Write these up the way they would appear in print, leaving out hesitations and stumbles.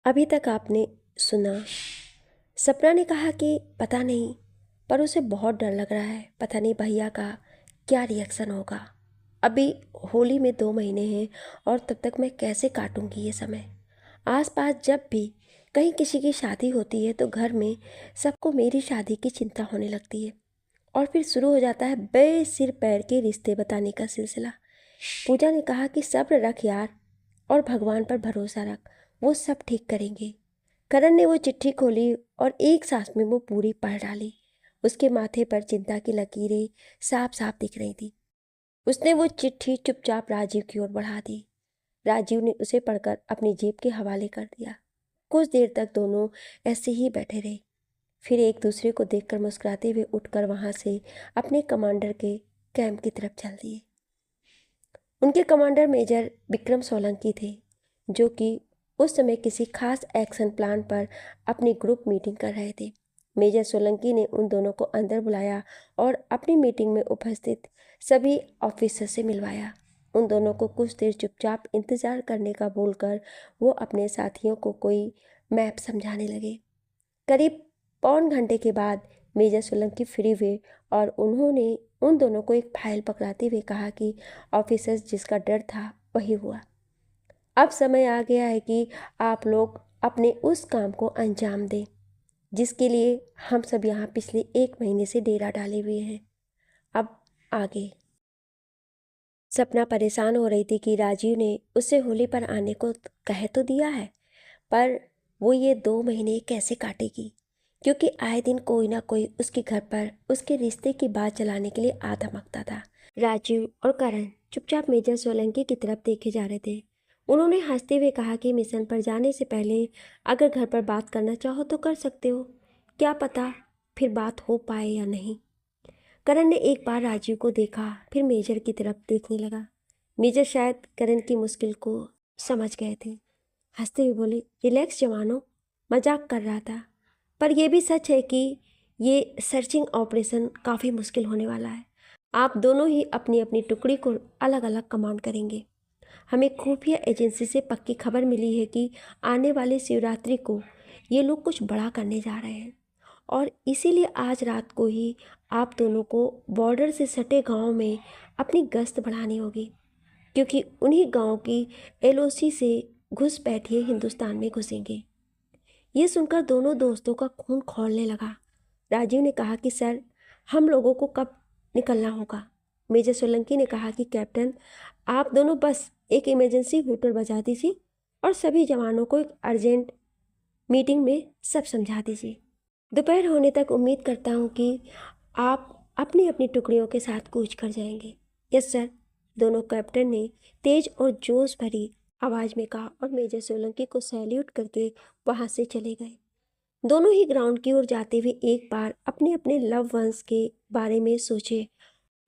अभी तक आपने सुना। सपना ने कहा कि पता नहीं, पर उसे बहुत डर लग रहा है। पता नहीं भैया का क्या रिएक्शन होगा। अभी होली में 2 महीने हैं और तब तक मैं कैसे काटूंगी ये समय। आसपास जब भी कहीं किसी की शादी होती है तो घर में सबको मेरी शादी की चिंता होने लगती है और फिर शुरू हो जाता है बेसिर पैर के रिश्ते बताने का सिलसिला। पूजा ने कहा कि सब्र रख यार और भगवान पर भरोसा रख, वो सब ठीक करेंगे। करण ने वो चिट्ठी खोली और एक सांस में वो पूरी पढ़ डाली। उसके माथे पर चिंता की लकीरें साफ साफ दिख रही थी। उसने वो चिट्ठी चुपचाप राजीव की ओर बढ़ा दी। राजीव ने उसे पढ़कर अपनी जेब के हवाले कर दिया। कुछ देर तक दोनों ऐसे ही बैठे रहे। फिर एक दूसरे को देखकर मुस्कुराते हुए उठकर वहां से अपने कमांडर के कैंप की तरफ चल दिए। उनके कमांडर मेजर विक्रम सोलंकी थे, जो कि उस समय किसी खास एक्शन प्लान पर अपनी ग्रुप मीटिंग कर रहे थे। मेजर सोलंकी ने उन दोनों को अंदर बुलाया और अपनी मीटिंग में उपस्थित सभी ऑफिसर से मिलवाया। उन दोनों को कुछ देर चुपचाप इंतजार करने का बोलकर वो अपने साथियों को कोई मैप समझाने लगे। करीब पौन घंटे के बाद मेजर सोलंकी फ्री हुए और उन्होंने उन दोनों को एक फाइल पकड़ाते हुए कहा कि ऑफिसर्स जिसका डर था वही हुआ। अब समय आ गया है कि आप लोग अपने उस काम को अंजाम दें जिसके लिए हम सब यहाँ पिछले 1 महीने से डेरा डाले हुए हैं। अब आगे। सपना परेशान हो रही थी कि राजीव ने उससे होली पर आने को कह तो दिया है, पर वो ये 2 महीने कैसे काटेगी, क्योंकि आए दिन कोई ना कोई उसके घर पर उसके रिश्ते की बात चलाने के लिए आ धमकता था। राजीव और करण चुपचाप मेजर सोलंकी की तरफ देखे जा रहे थे। उन्होंने हंसते हुए कहा कि मिशन पर जाने से पहले अगर घर पर बात करना चाहो तो कर सकते हो, क्या पता फिर बात हो पाए या नहीं। करण ने एक बार राजीव को देखा, फिर मेजर की तरफ देखने लगा। मेजर शायद करण की मुश्किल को समझ गए थे। हंसते हुए बोले, रिलैक्स जवानों, मजाक कर रहा था। पर यह भी सच है कि ये सर्चिंग ऑपरेशन काफ़ी मुश्किल होने वाला है। आप दोनों ही अपनी अपनी टुकड़ी को अलग अलग कमांड करेंगे। हमें खुफिया एजेंसी से पक्की खबर मिली है कि आने वाली शिवरात्रि को ये लोग कुछ बड़ा करने जा रहे हैं और इसीलिए आज रात को ही आप दोनों को बॉर्डर से सटे गांव में अपनी गश्त बढ़ानी होगी, क्योंकि उन्हीं गांव की एलओसी से घुसपैठिए हिंदुस्तान में घुसेंगे। ये सुनकर दोनों दोस्तों का खून खौलने लगा। राजीव ने कहा कि सर, हम लोगों को कब निकलना होगा। मेजर सोलंकी ने कहा कि कैप्टन, आप दोनों बस एक इमरजेंसी हूटर बजा दीजिए और सभी जवानों को एक अर्जेंट मीटिंग में सब समझा दीजिए। दोपहर होने तक उम्मीद करता हूँ कि आप अपनी अपनी टुकड़ियों के साथ कूच कर जाएंगे। यस सर, दोनों कैप्टन ने तेज और जोश भरी आवाज़ में कहा और मेजर सोलंकी को सैल्यूट करके वहाँ से चले गए। दोनों ही ग्राउंड की ओर जाते हुए एक बार अपने अपने लव वंस के बारे में सोचे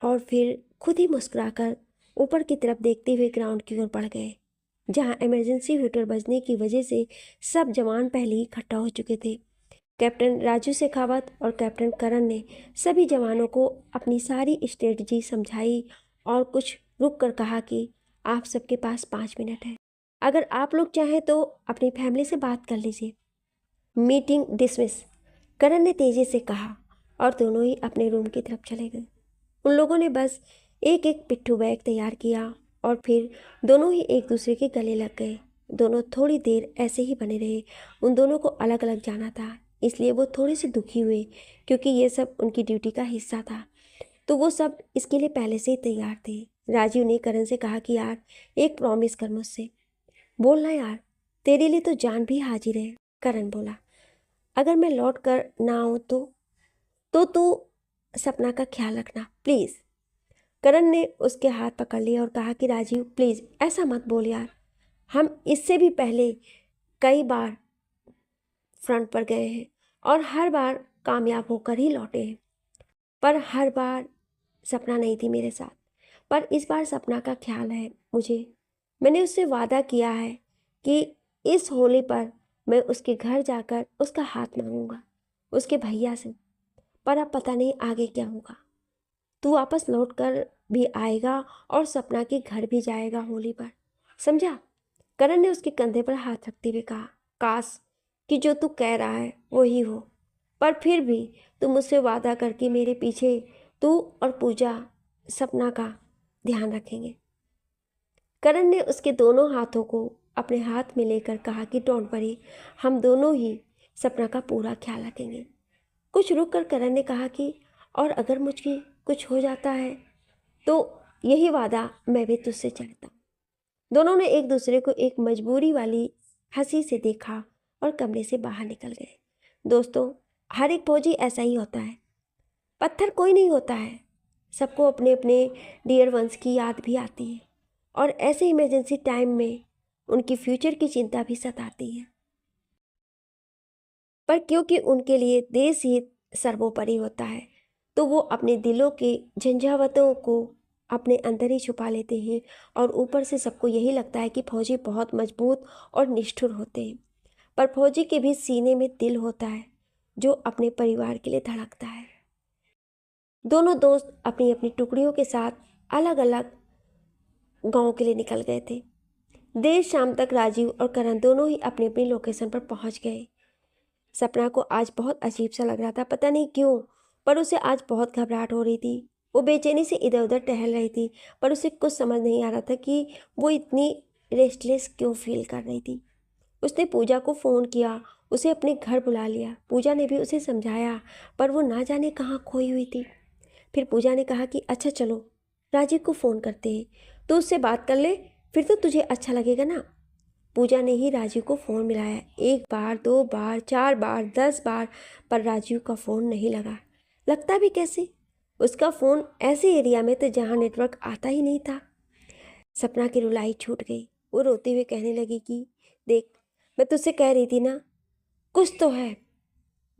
और फिर खुद ही मुस्कुराकर ऊपर की तरफ देखते हुए ग्राउंड की ओर बढ़ गए, जहां इमरजेंसी हूटर बजने की वजह से सब जवान पहले ही इकट्ठा हो चुके थे। कैप्टन राजू शेखावत और कैप्टन करण ने सभी जवानों को अपनी सारी स्ट्रेटजी समझाई और कुछ रुक कर कहा कि आप सबके पास 5 मिनट है। अगर आप लोग चाहें तो अपनी फैमिली से बात कर लीजिए। मीटिंग डिसमिस, करण ने तेजी से कहा और दोनों ही अपने रूम की तरफ चले गए। उन लोगों ने बस एक एक पिट्ठू बैग तैयार किया और फिर दोनों ही एक दूसरे के गले लग गए। दोनों थोड़ी देर ऐसे ही बने रहे। उन दोनों को अलग अलग जाना था, इसलिए वो थोड़े से दुखी हुए, क्योंकि ये सब उनकी ड्यूटी का हिस्सा था, तो वो सब इसके लिए पहले से ही तैयार थे। राजीव ने करण से कहा कि यार, एक प्रॉमिस कर मुझसे। बोलना यार, तेरे लिए तो जान भी हाजिर है। करण बोला, अगर मैं लौट कर ना आऊँ तो तू सपना का ख्याल रखना प्लीज़। करण ने उसके हाथ पकड़ लिया और कहा कि राजीव प्लीज़ ऐसा मत बोल यार, हम इससे भी पहले कई बार फ्रंट पर गए हैं और हर बार कामयाब होकर ही लौटे हैं, पर हर बार सपना नहीं थी मेरे साथ। पर इस बार सपना का ख्याल है मुझे। मैंने उससे वादा किया है कि इस होली पर मैं उसके घर जाकर उसका हाथ मांगूंगा, उसके भैया से। पर अब पता नहीं आगे क्या होगा। तू वापस लौट कर भी आएगा और सपना के घर भी जाएगा होली पर, समझा। करण ने उसके कंधे पर हाथ रखते हुए कहा। काश कि जो तू कह रहा है वही हो, पर फिर भी तू मुझसे वादा कर कि मेरे पीछे तू और पूजा सपना का ध्यान रखेंगे। करण ने उसके दोनों हाथों को अपने हाथ में लेकर कहा कि डोंट वरी, हम दोनों ही सपना का पूरा ख्याल रखेंगे। कुछ रुक कर करण ने कहा कि और अगर मुझे कुछ हो जाता है तो यही वादा मैं भी तुझसे चाहता हूँ। दोनों ने एक दूसरे को एक मजबूरी वाली हंसी से देखा और कमरे से बाहर निकल गए। दोस्तों, हर एक फौजी ऐसा ही होता है। पत्थर कोई नहीं होता है, सबको अपने अपने डियर वंस की याद भी आती है और ऐसे इमरजेंसी टाइम में उनकी फ्यूचर की चिंता भी सताती है। पर क्योंकि उनके लिए देश ही सर्वोपरि होता है तो वो अपने दिलों के झंझावतों को अपने अंदर ही छुपा लेते हैं और ऊपर से सबको यही लगता है कि फौजी बहुत मजबूत और निष्ठुर होते हैं। पर फौजी के भी सीने में दिल होता है जो अपने परिवार के लिए धड़कता है। दोनों दोस्त अपनी अपनी टुकड़ियों के साथ अलग अलग गांव के लिए निकल गए थे। देर शाम तक राजीव और करण दोनों ही अपनी अपनी लोकेशन पर पहुंच गए। सपना को आज बहुत अजीब सा लग रहा था, पता नहीं क्यों, पर उसे आज बहुत घबराहट हो रही थी। वो बेचैनी से इधर उधर टहल रही थी, पर उसे कुछ समझ नहीं आ रहा था कि वो इतनी रेस्टलेस क्यों फील कर रही थी। उसने पूजा को फ़ोन किया, उसे अपने घर बुला लिया। पूजा ने भी उसे समझाया, पर वो ना जाने कहाँ खोई हुई थी। फिर पूजा ने कहा कि अच्छा चलो राजीव को फ़ोन करते हैं, तो उससे बात कर ले, फिर तो तुझे अच्छा लगेगा ना। पूजा ने ही राजीव को फ़ोन मिलाया, 1 बार 2 बार 4 बार 10 बार, पर राजीव का फ़ोन नहीं लगा। लगता भी कैसे, उसका फ़ोन ऐसे एरिया में था जहाँ नेटवर्क आता ही नहीं था। सपना की रुलाई छूट गई। वो रोते हुए कहने लगी कि देख, मैं तुझसे कह रही थी ना, कुछ तो है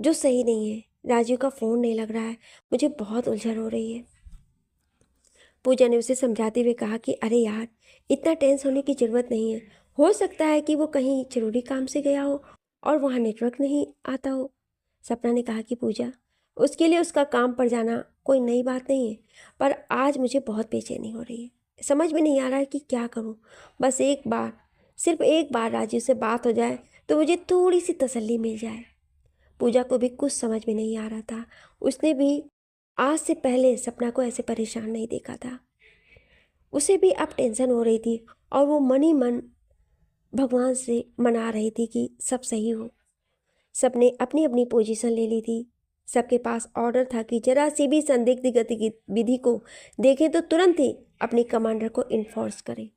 जो सही नहीं है। राजीव का फ़ोन नहीं लग रहा है, मुझे बहुत उलझन हो रही है। पूजा ने उसे समझाते हुए कहा कि अरे यार, इतना टेंस होने की ज़रूरत नहीं है। हो सकता है कि वो कहीं ज़रूरी काम से गया हो और वहाँ नेटवर्क नहीं आता हो। सपना ने कहा कि पूजा, उसके लिए उसका काम पर जाना कोई नई बात नहीं है, पर आज मुझे बहुत बेचैनी हो रही है। समझ में नहीं आ रहा है कि क्या करूँ। बस एक बार, सिर्फ एक बार राजीव से बात हो जाए तो मुझे थोड़ी सी तसल्ली मिल जाए। पूजा को भी कुछ समझ में नहीं आ रहा था। उसने भी आज से पहले सपना को ऐसे परेशान नहीं देखा था। उसे भी अब टेंशन हो रही थी और वो मन ही मन भगवान से मना रही थी कि सब सही हो। सबने अपनी अपनी पोजीशन ले ली थी। सबके पास ऑर्डर था कि जरा सी भी संदिग्ध गतिविधि को देखें तो तुरंत ही अपनी कमांडर को इन्फोर्स करें।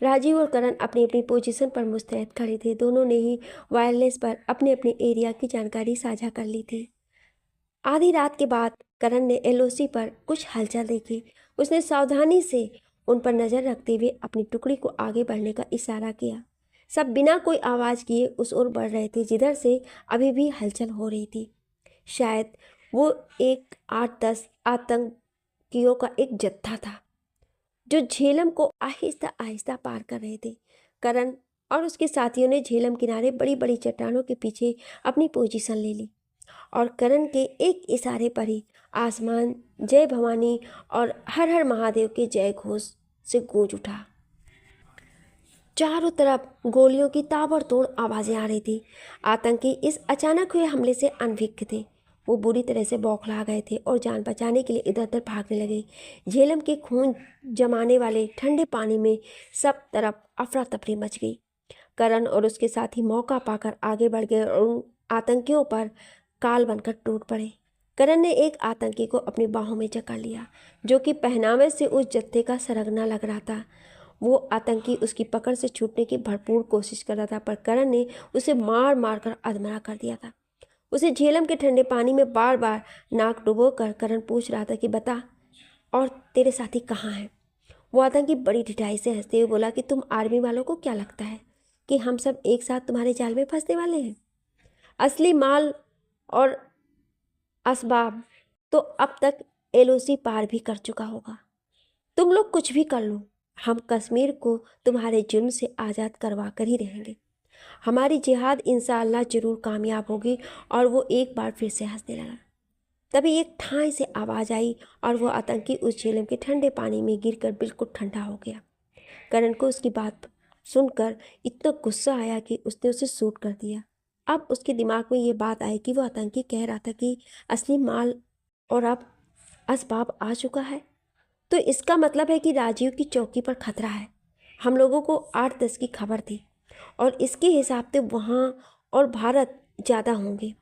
राजीव और करण अपनी अपनी पोजीशन पर मुस्तैद खड़े थे। दोनों ने ही वायरलेस पर अपने अपने एरिया की जानकारी साझा कर ली थी। आधी रात के बाद करण ने एलओसी पर कुछ हलचल देखी। उसने सावधानी से उन पर नज़र रखते हुए अपनी टुकड़ी को आगे बढ़ने का इशारा किया। सब बिना कोई आवाज़ किए उस ओर बढ़ रहे थे जिधर से अभी भी हलचल हो रही थी। शायद वो एक 8-10 आतंकियों का एक जत्था था जो झेलम को आहिस्ता आहिस्ता पार कर रहे थे। करण और उसके साथियों ने झेलम किनारे बड़ी बड़ी चट्टानों के पीछे अपनी पोजीशन ले ली और करण के एक इशारे पर ही आसमान जय भवानी और हर हर महादेव के जय घोष से गूंज उठा। चारों तरफ गोलियों की ताबड़तोड़ आवाज़ें आ रही थी। आतंकी इस अचानक हुए हमले से अनभिज्ञ थे। वो बुरी तरह से बौखला गए थे और जान बचाने के लिए इधर उधर भागने लगे। झेलम के खून जमाने वाले ठंडे पानी में सब तरफ अफरा तफरी मच गई। करण और उसके साथी मौका पाकर आगे बढ़ गए और उन आतंकियों पर काल बनकर टूट पड़े। करण ने एक आतंकी को अपनी बाहों में जकड़ लिया जो कि पहनावे से उस जत्थे का सरगना लग रहा था। वो आतंकी उसकी पकड़ से छूटने की भरपूर कोशिश कर रहा था, पर करण ने उसे मार मार कर अधमरा कर दिया था। उसे झेलम के ठंडे पानी में बार बार नाक डुबो कर करण पूछ रहा था कि बता, और तेरे साथी कहाँ हैं। वो आतंकी बड़ी ढिठाई से हंसते हुए बोला कि तुम आर्मी वालों को क्या लगता है कि हम सब एक साथ तुम्हारे जाल में फंसने वाले हैं। असली माल और असबाब तो अब तक एलओसी पार भी कर चुका होगा। तुम लोग कुछ भी कर लो, हम कश्मीर को तुम्हारे जुर्म से आज़ाद करवा कर ही रहेंगे। हमारी जिहाद इंशाअल्लाह जरूर कामयाब होगी। और वो एक बार फिर से हंसने लगा। तभी एक ठाई से आवाज़ आई और वो आतंकी उस झेलम के ठंडे पानी में गिरकर बिल्कुल ठंडा हो गया। करण को उसकी बात सुनकर इतना गुस्सा आया कि उसने उसे शूट कर दिया। अब उसके दिमाग में ये बात आई कि वो आतंकी कह रहा था कि असली माल और अब असबाब आ चुका है, तो इसका मतलब है कि राजीव की चौकी पर खतरा है। हम लोगों को 8-10 की खबर थी और इसके हिसाब से वहाँ और भारत ज़्यादा होंगे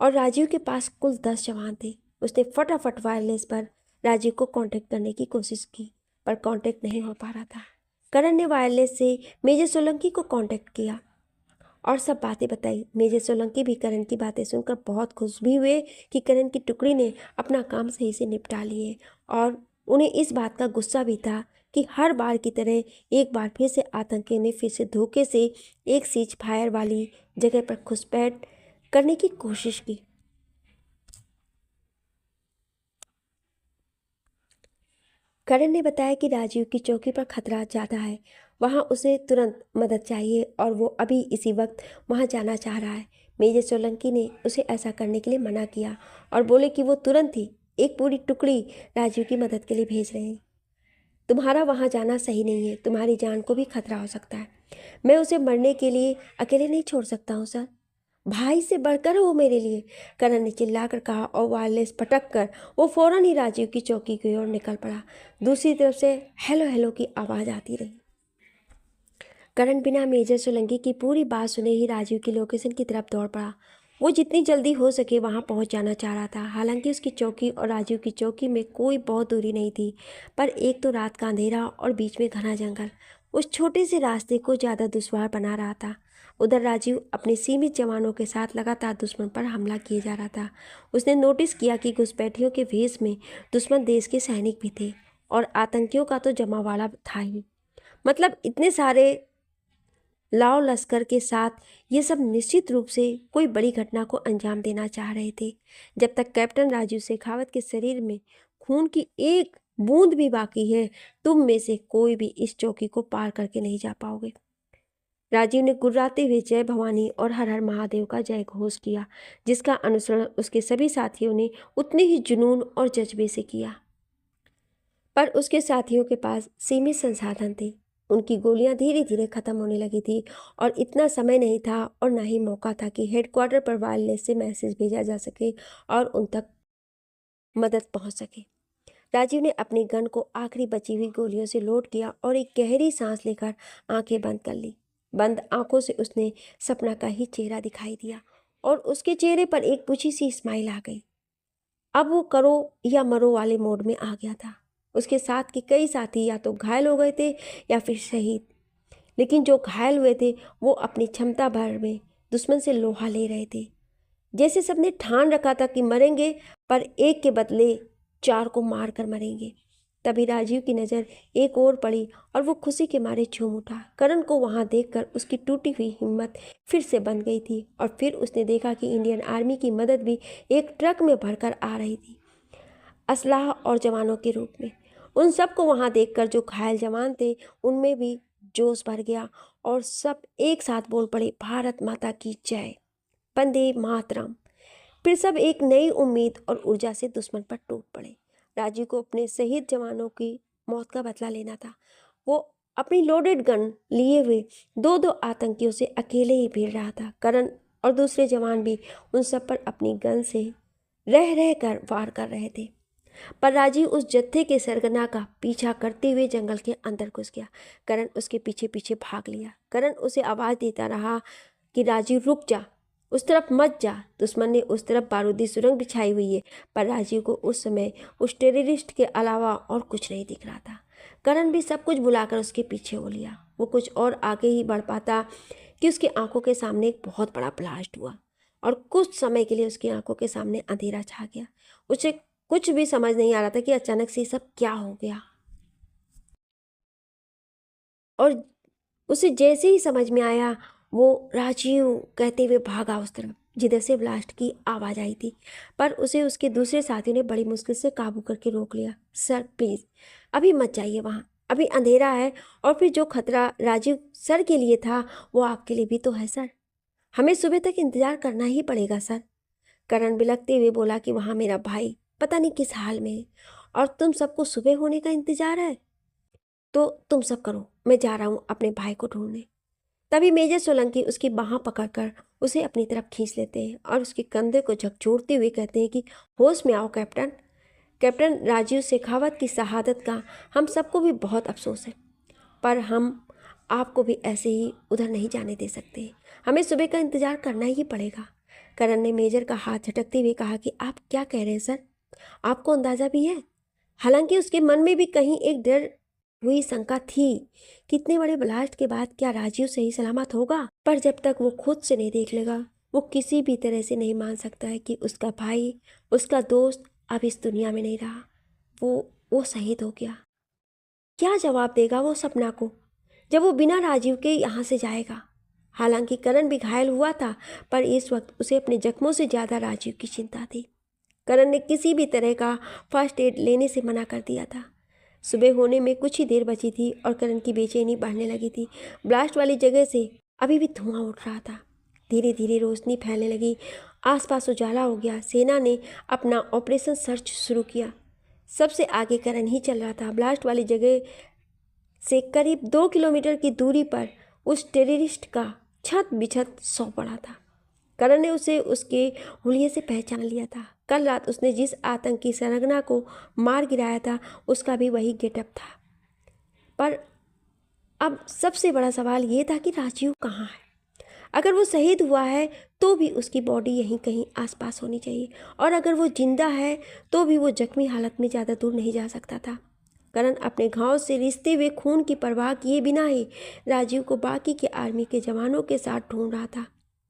और राजीव के पास कुल 10 जवान थे। उसने फटाफट वायरलेस पर राजीव को कांटेक्ट करने की कोशिश की, पर कांटेक्ट नहीं हो पा रहा था। करण ने वायरलेस से मेजर सोलंकी को कांटेक्ट किया और सब बातें बताई। मेजर सोलंकी भी करण की बातें सुनकर बहुत खुश भी हुए कि करण की टुकड़ी ने अपना काम सही से निपटा लिए, और उन्हें इस बात का गुस्सा भी था कि हर बार की तरह एक बार फिर से आतंकी ने फिर से धोखे से एक सीज फायर वाली जगह पर घुसपैठ करने की कोशिश की। करण ने बताया कि राजीव की चौकी पर खतरा ज़्यादा है, वहाँ उसे तुरंत मदद चाहिए और वो अभी इसी वक्त वहाँ जाना चाह रहा है। मेजर सोलंकी ने उसे ऐसा करने के लिए मना किया और बोले कि वो तुरंत ही एक पूरी टुकड़ी राजीव की मदद के लिए भेज रहे हैं। तुम्हारा वहाँ जाना सही नहीं है, तुम्हारी जान को भी खतरा हो सकता है। मैं उसे मरने के लिए अकेले नहीं छोड़ सकता हूँ सर, भाई से बढ़कर हो मेरे लिए, करण ने चिल्लाकर कहा और वायरलेस पटक कर वो फौरन ही राजीव की चौकी की ओर निकल पड़ा। दूसरी तरफ से हेलो हेलो की आवाज़ आती रही। करण बिना मेजर सोलंकी की पूरी बात सुने ही राजीव की लोकेशन की तरफ दौड़ पड़ा। वो जितनी जल्दी हो सके वहां पहुंच जाना चाह रहा था। हालांकि उसकी चौकी और राजीव की चौकी में कोई बहुत दूरी नहीं थी, पर एक तो रात का अंधेरा और बीच में घना जंगल उस छोटे से रास्ते को ज़्यादा दुश्वार बना रहा था। उधर राजीव अपने सीमित जवानों के साथ लगातार दुश्मन पर हमला किए जा रहा था। उसने नोटिस किया कि घुसपैठियों के भेष में दुश्मन देश के सैनिक भी थे और आतंकियों का तो जमावाड़ा था ही। मतलब इतने सारे लाव लश्कर के साथ ये सब निश्चित रूप से कोई बड़ी घटना को अंजाम देना चाह रहे थे। जब तक कैप्टन राजीव शेखावत के शरीर में खून की एक बूंद भी बाकी है, तुम में से कोई भी इस चौकी को पार करके नहीं जा पाओगे। राजीव ने गुर्राते हुए जय भवानी और हर हर महादेव का जय घोष किया, जिसका अनुसरण उसके सभी साथियों ने उतने ही जुनून और जज्बे से किया। पर उसके साथियों के पास सीमित संसाधन थे। उनकी गोलियां धीरे धीरे खत्म होने लगी थी और इतना समय नहीं था और न ही मौका था कि हेडक्वार्टर पर वायरलेस से मैसेज भेजा जा सके और उन तक मदद पहुंच सके। राजीव ने अपनी गन को आखिरी बची हुई गोलियों से लोड किया और एक गहरी सांस लेकर आंखें बंद कर ली। बंद आंखों से उसने सपना का ही चेहरा दिखाई दिया और उसके चेहरे पर एक बुझी सी स्माइल आ गई। अब वो करो या मरो वाले मोड में आ गया था। उसके साथ के कई साथी या तो घायल हो गए थे या फिर शहीद, लेकिन जो घायल हुए थे वो अपनी क्षमता भर में दुश्मन से लोहा ले रहे थे। जैसे सबने ठान रखा था कि मरेंगे, पर एक के बदले 4 को मार कर मरेंगे। तभी राजीव की नज़र एक और पड़ी और वो खुशी के मारे झूम उठा। करण को वहां देखकर उसकी टूटी हुई हिम्मत फिर से बन गई थी और फिर उसने देखा कि इंडियन आर्मी की मदद भी एक ट्रक में भरकर आ रही थी, असलाह और जवानों के रूप में। उन सबको वहां देखकर जो घायल जवान थे उनमें भी जोश भर गया और सब एक साथ बोल पड़े, भारत माता की जय, वंदे मातरम। फिर सब एक नई उम्मीद और ऊर्जा से दुश्मन पर टूट पड़े। राजीव को अपने शहीद जवानों की मौत का बदला लेना था। वो अपनी लोडेड गन लिए हुए दो दो आतंकियों से अकेले ही भिड़ रहा था। करण और दूसरे जवान भी उन सब पर अपनी गन से रह रह कर वार कर रहे थे, पर राजीव उस जत्थे के सरगना का पीछा करते हुए जंगल के अंदर घुस गया। करण उसके पीछे पीछे भाग लिया। करण उसे आवाज़ देता रहा कि राजीव रुक जा, उस तरफ मत जा, दुश्मन ने उस तरफ बारूदी सुरंग बिछाई हुई है। पर राजीव को उस समय उस टेररिस्ट के अलावा और कुछ नहीं दिख रहा था। करण भी सब कुछ बुलाकर उसके पीछे हो लिया। वो कुछ और आगे ही बढ़ पाता कि उसकी आंखों के सामने एक बहुत बड़ा ब्लास्ट हुआ और कुछ समय के लिए उसकी आंखों के सामने अंधेरा छा गया। उसे कुछ भी समझ नहीं आ रहा था कि अचानक से सब क्या हो गया, और उसे जैसे ही समझ में आया वो राजीव कहते हुए भागा उस तरफ जिधर से ब्लास्ट की आवाज़ आई थी। पर उसे उसके दूसरे साथियों ने बड़ी मुश्किल से काबू करके रोक लिया। सर प्लीज़ अभी मत जाइए वहाँ, अभी अंधेरा है और फिर जो खतरा राजीव सर के लिए था वो आपके लिए भी तो है सर, हमें सुबह तक इंतज़ार करना ही पड़ेगा सर। करण बिलखते हुए बोला कि वहाँ मेरा भाई पता नहीं किस हाल में है और तुम सबको सुबह होने का इंतज़ार है, तो तुम सब करो, मैं जा रहा हूँ अपने भाई को ढूंढने। तभी मेजर सोलंकी उसकी बाह पकड़कर उसे अपनी तरफ खींच लेते हैं और उसके कंधे को झकझोरते हुए कहते हैं कि होश में आओ कैप्टन। कैप्टन राजीव शेखावत की शहादत का हम सबको भी बहुत अफसोस है, पर हम आपको भी ऐसे ही उधर नहीं जाने दे सकते। हमें सुबह का इंतज़ार करना ही पड़ेगा। करण ने मेजर का हाथ झटकते हुए कहा कि आप क्या कह रहे हैं सर? आपको अंदाज़ा भी है? हालांकि उसके मन में भी कहीं एक डर हुई शंका थी कि इतने बड़े ब्लास्ट के बाद क्या राजीव सही सलामत होगा, पर जब तक वो खुद से नहीं देख लेगा वो किसी भी तरह से नहीं मान सकता है कि उसका भाई, उसका दोस्त अब इस दुनिया में नहीं रहा। वो शहीद हो गया। क्या जवाब देगा वो सपना को जब वो बिना राजीव के यहाँ से जाएगा? हालांकि करण भी घायल हुआ था, पर इस वक्त उसे अपने जख्मों से ज़्यादा राजीव की चिंता थी। करण ने किसी भी तरह का फर्स्ट एड लेने से मना कर दिया था। सुबह होने में कुछ ही देर बची थी और करण की बेचैनी बढ़ने लगी थी। ब्लास्ट वाली जगह से अभी भी धुआं उठ रहा था। धीरे धीरे रोशनी फैलने लगी, आसपास उजाला हो गया। सेना ने अपना ऑपरेशन सर्च शुरू किया। सबसे आगे करण ही चल रहा था। ब्लास्ट वाली जगह से करीब 2 किलोमीटर की दूरी पर उस टेररिस्ट का छत बिछत सो पड़ा था। करण ने उसे उसके हुलिये से पहचान लिया था। कल रात उसने जिस आतंकी सरगना को मार गिराया था उसका भी वही गेटअप था। पर अब सबसे बड़ा सवाल ये था कि राजीव कहाँ है? अगर वो शहीद हुआ है तो भी उसकी बॉडी यहीं कहीं आसपास होनी चाहिए, और अगर वो जिंदा है तो भी वो जख्मी हालत में ज़्यादा दूर नहीं जा सकता था। करण अपने घाव से रिसते हुए खून की परवाह किए बिना ही राजीव को बाकी के आर्मी के जवानों के साथ ढूंढ रहा था।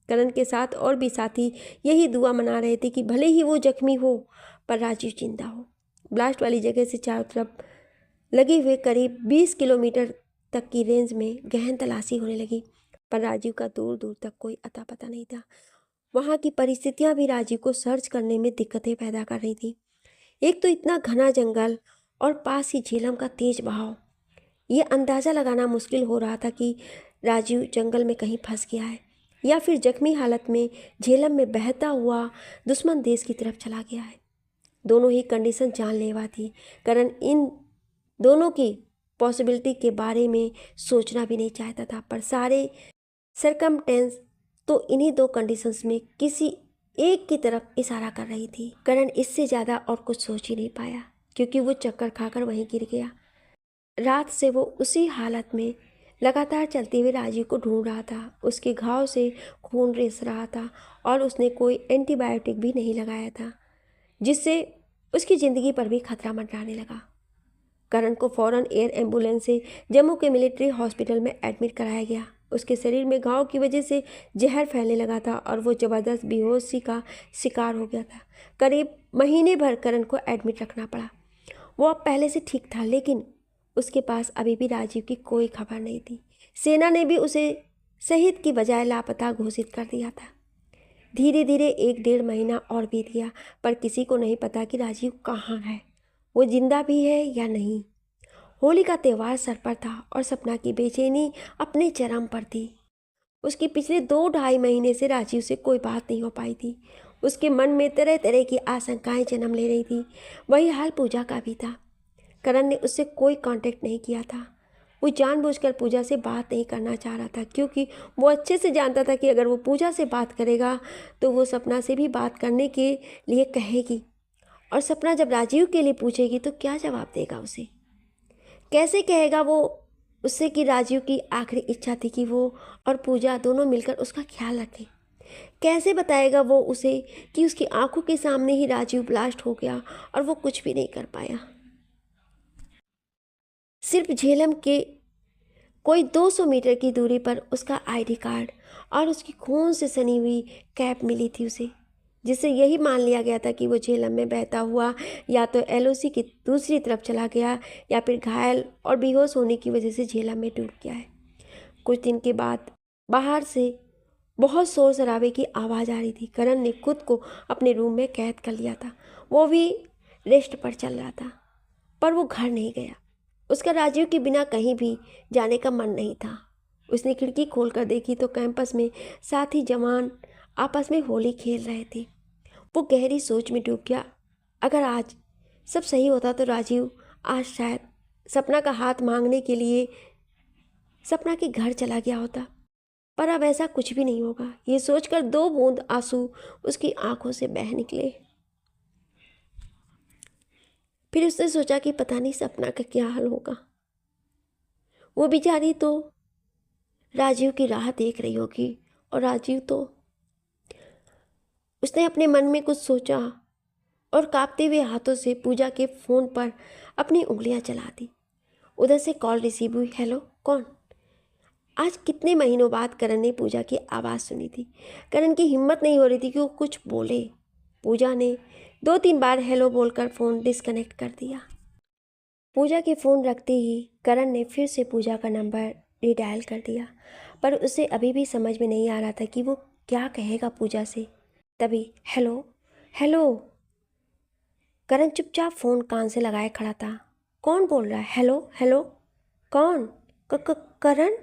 करण के साथ और भी साथी यही दुआ मना रहे थे कि भले ही वो जख्मी हो पर राजीव जिंदा हो। ब्लास्ट वाली जगह से चारों तरफ लगे हुए करीब 20 किलोमीटर तक की रेंज में गहन तलाशी होने लगी, पर राजीव का दूर दूर तक कोई अता पता नहीं था। वहाँ की परिस्थितियाँ भी राजीव को सर्च करने में दिक्कतें पैदा कर रही थी। एक तो इतना घना जंगल और पास ही झेलम का तेज बहाव। ये अंदाज़ा लगाना मुश्किल हो रहा था कि राजीव जंगल में कहीं फंस गया है या फिर जख्मी हालत में झेलम में बहता हुआ दुश्मन देश की तरफ चला गया है। दोनों ही कंडीशन जानलेवा थी। करण इन दोनों की पॉसिबिलिटी के बारे में सोचना भी नहीं चाहता था, पर सारे सरकमटेंस तो इन्हीं दो कंडीशंस में किसी एक की तरफ इशारा कर रही थी। करण इससे ज़्यादा और कुछ सोच ही नहीं पाया, क्योंकि वो चक्कर खाकर वहीं गिर गया। रात से वो उसी हालत में लगातार चलते हुए राजीव को ढूंढ रहा था। उसके घाव से खून रिस रहा था और उसने कोई एंटीबायोटिक भी नहीं लगाया था, जिससे उसकी ज़िंदगी पर भी खतरा मंडराने लगा। करण को फौरन एयर एम्बुलेंस से जम्मू के मिलिट्री हॉस्पिटल में एडमिट कराया गया। उसके शरीर में घाव की वजह से जहर फैलने लगा था और वो ज़बरदस्त बेहोशी का शिकार हो गया था। करीब महीने भर करण को एडमिट रखना पड़ा। वो अब पहले से ठीक था, लेकिन उसके पास अभी भी राजीव की कोई खबर नहीं थी। सेना ने भी उसे शहीद की बजाय लापता घोषित कर दिया था। धीरे धीरे 1-1.5 महीना और बीत गया, पर किसी को नहीं पता कि राजीव कहाँ है, वो जिंदा भी है या नहीं। होली का त्यौहार सर पर था और सपना की बेचैनी अपने चरम पर थी। उसके पिछले 2-2.5 महीने से राजीव से कोई बात नहीं हो पाई थी। उसके मन में तरह तरह की आशंकाएं जन्म ले रही थी। वही हाल पूजा का भी था। करण ने उससे कोई कांटेक्ट नहीं किया था। वो जानबूझकर पूजा से बात नहीं करना चाह रहा था, क्योंकि वो अच्छे से जानता था कि अगर वो पूजा से बात करेगा तो वो सपना से भी बात करने के लिए कहेगी, और सपना जब राजीव के लिए पूछेगी तो क्या जवाब देगा उसे? कैसे कहेगा वो उससे कि राजीव की आखिरी इच्छा थी कि वो और पूजा दोनों मिलकर उसका ख्याल रखें? कैसे बताएगा वो उसे कि उसकी आंखों के सामने ही राजीव ब्लास्ट हो गया और वो कुछ भी नहीं कर पाया? सिर्फ झेलम के कोई 200 मीटर की दूरी पर उसका आईडी कार्ड और उसकी खून से सनी हुई कैप मिली थी उसे, जिससे यही मान लिया गया था कि वो झेलम में बहता हुआ या तो एलओसी की दूसरी तरफ चला गया या फिर घायल और बेहोश होने की वजह से झेलम में डूब गया है। कुछ दिन के बाद बाहर से बहुत शोर शराबे की आवाज़ आ रही थी। करण ने खुद को अपने रूम में कैद कर लिया था। वो भी रेस्ट पर चल रहा था, पर वो घर नहीं गया। उसका राजीव के बिना कहीं भी जाने का मन नहीं था। उसने खिड़की खोलकर देखी तो कैंपस में साथी जवान आपस में होली खेल रहे थे। वो गहरी सोच में डूब गया। अगर आज सब सही होता तो राजीव आज शायद सपना का हाथ मांगने के लिए सपना के घर चला गया होता, पर अब ऐसा कुछ भी नहीं होगा। ये सोचकर 2 बूंद आंसू उसकी आंखों से बह निकले। फिर उसने सोचा कि पता नहीं सपना का क्या हाल होगा। वो बेचारी तो राजीव की राह देख रही होगी, और राजीव तो, उसने अपने मन में कुछ सोचा और कांपते हुए हाथों से पूजा के फ़ोन पर अपनी उंगलियां चला दी। उधर से कॉल रिसीव हुई। हेलो, कौन? आज कितने महीनों बाद करण ने पूजा की आवाज़ सुनी थी। करण की हिम्मत नहीं हो रही थी कि वो कुछ बोले। पूजा ने 2-3 बार हेलो बोलकर फ़ोन डिस्कनेक्ट कर दिया। पूजा के फ़ोन रखते ही करण ने फिर से पूजा का नंबर रिडायल कर दिया, पर उसे अभी भी समझ में नहीं आ रहा था कि वो क्या कहेगा पूजा से। तभी हेलो, हेलो। करण चुपचाप फ़ोन कान से लगाए खड़ा था। कौन बोल रहा है? Hello, hello. कौन? करण?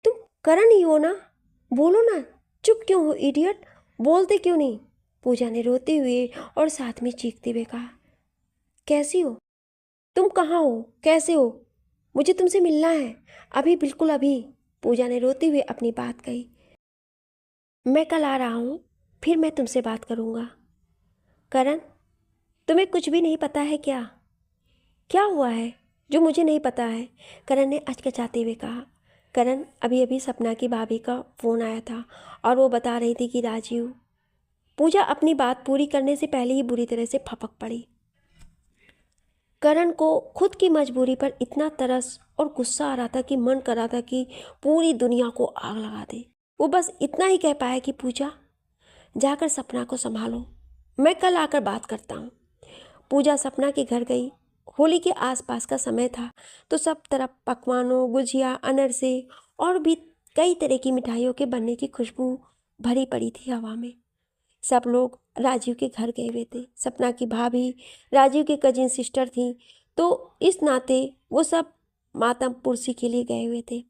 तुम करण ही हो ना? बोलो ना, चुप क्यों हो इडियट? बोलते क्यों नहीं? पूजा ने रोते हुए और साथ में चीखते हुए कहा। कैसी हो? तुम कहाँ हो? कैसे हो? मुझे तुमसे मिलना है, अभी, बिल्कुल अभी। पूजा ने रोते हुए अपनी बात कही। मैं कल आ रहा हूँ, फिर मैं तुमसे बात करूँगा। करण, तुम्हें कुछ भी नहीं पता है क्या? क्या हुआ है जो मुझे नहीं पता है? करण ने अचकचाते हुए कहा। करण, अभी अभी सपना की भाभी का फ़ोन आया था और वो बता रही थी कि राजीव। पूजा अपनी बात पूरी करने से पहले ही बुरी तरह से फपक पड़ी। करण को खुद की मजबूरी पर इतना तरस और गुस्सा आ रहा था कि मन कर रहा था कि पूरी दुनिया को आग लगा दे। वो बस इतना ही कह पाया कि पूजा, जाकर सपना को संभालो, मैं कल आकर बात करता हूँ। पूजा सपना के घर गई। होली के आसपास का समय था, तो सब तरफ पकवानों, गुजिया, अनरसे और भी कई तरह की मिठाइयों के बनने की खुशबू भरी पड़ी थी हवा में। सब लोग राजीव के घर गए हुए थे। सपना की भाभी राजीव की कजिन सिस्टर थी, तो इस नाते वो सब मातम पुरसी के लिए गए हुए थे।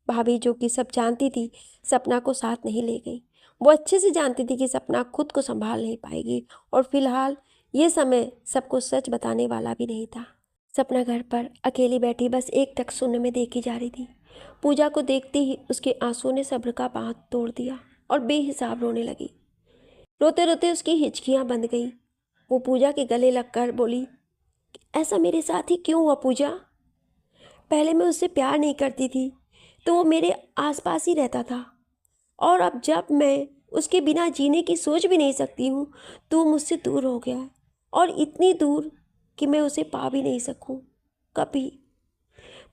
भाभी, जो कि सब जानती थी, सपना को साथ नहीं ले गई। वो अच्छे से जानती थी कि सपना खुद को संभाल नहीं पाएगी, और फिलहाल ये समय सबको सच बताने वाला भी नहीं था। सपना घर पर अकेली बैठी बस एक टक शून्य में देखी जा रही थी। पूजा को देखते ही उसके आंसुओं ने सब्र का बांध तोड़ दिया और बेहिसाब रोने लगी। रोते रोते उसकी हिचकियां बंद गई। वो पूजा के गले लगकर बोली, ऐसा मेरे साथ ही क्यों हुआ पूजा? पहले मैं उससे प्यार नहीं करती थी तो वो मेरे आसपास ही रहता था, और अब जब मैं उसके बिना जीने की सोच भी नहीं सकती हूँ तो वो मुझसे दूर हो गया है, और इतनी दूर कि मैं उसे पा भी नहीं सकूँ कभी।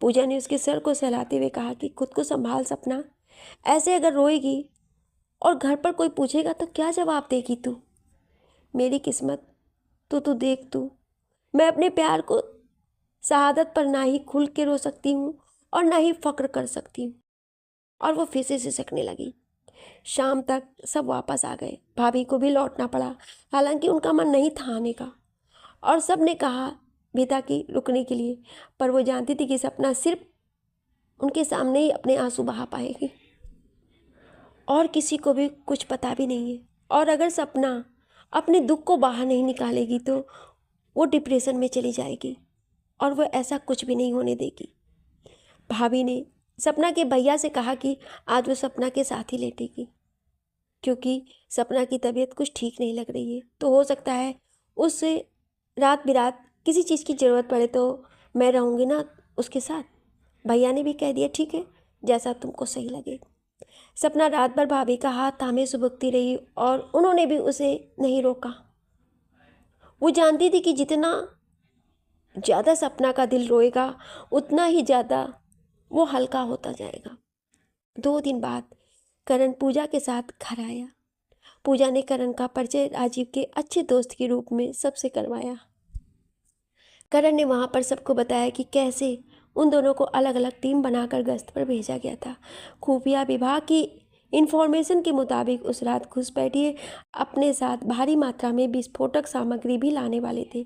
पूजा ने उसके सर को सहलाते हुए कहा कि खुद को संभाल सपना। ऐसे अगर रोएगी और घर पर कोई पूछेगा तो क्या जवाब देगी तू? मेरी किस्मत तो तू देख तू, मैं अपने प्यार को शहादत पर ना ही खुल के रो सकती हूँ और ना ही फक्र कर सकती हूँ। और वो फिर से सिसकने लगी। शाम तक सब वापस आ गए। भाभी को भी लौटना पड़ा, हालांकि उनका मन नहीं था आने का, और सब ने कहा भी था कि रुकने के लिए, पर वो जानती थी कि सपना सिर्फ उनके सामने ही अपने आंसू बहा पाएगी, और किसी को भी कुछ पता भी नहीं है। और अगर सपना अपने दुख को बाहर नहीं निकालेगी तो वो डिप्रेशन में चली जाएगी, और वो ऐसा कुछ भी नहीं होने देगी। भाभी ने सपना के भैया से कहा कि आज वो सपना के साथ ही लेटेगी, क्योंकि सपना की तबीयत कुछ ठीक नहीं लग रही है, तो हो सकता है उससे रात बिरात किसी चीज़ की ज़रूरत पड़े तो मैं रहूँगी ना उसके साथ। भैया ने भी कह दिया ठीक है, जैसा तुमको सही लगे। सपना रात भर भाभी का हाथ थामे सुबकती रही, और उन्होंने भी उसे नहीं रोका। वो जानती थी कि जितना ज़्यादा सपना का दिल रोएगा उतना ही ज़्यादा वो हल्का होता जाएगा। 2 दिन बाद करण पूजा के साथ घर आया। पूजा ने करण का परिचय राजीव के अच्छे दोस्त के रूप में सबसे करवाया। करण ने वहाँ पर सबको बताया कि कैसे उन दोनों को अलग अलग टीम बनाकर गश्त पर भेजा गया था। खुफिया विभाग की इंफॉर्मेशन के मुताबिक उस रात घुसपैठिए अपने साथ भारी मात्रा में विस्फोटक सामग्री भी लाने वाले थे।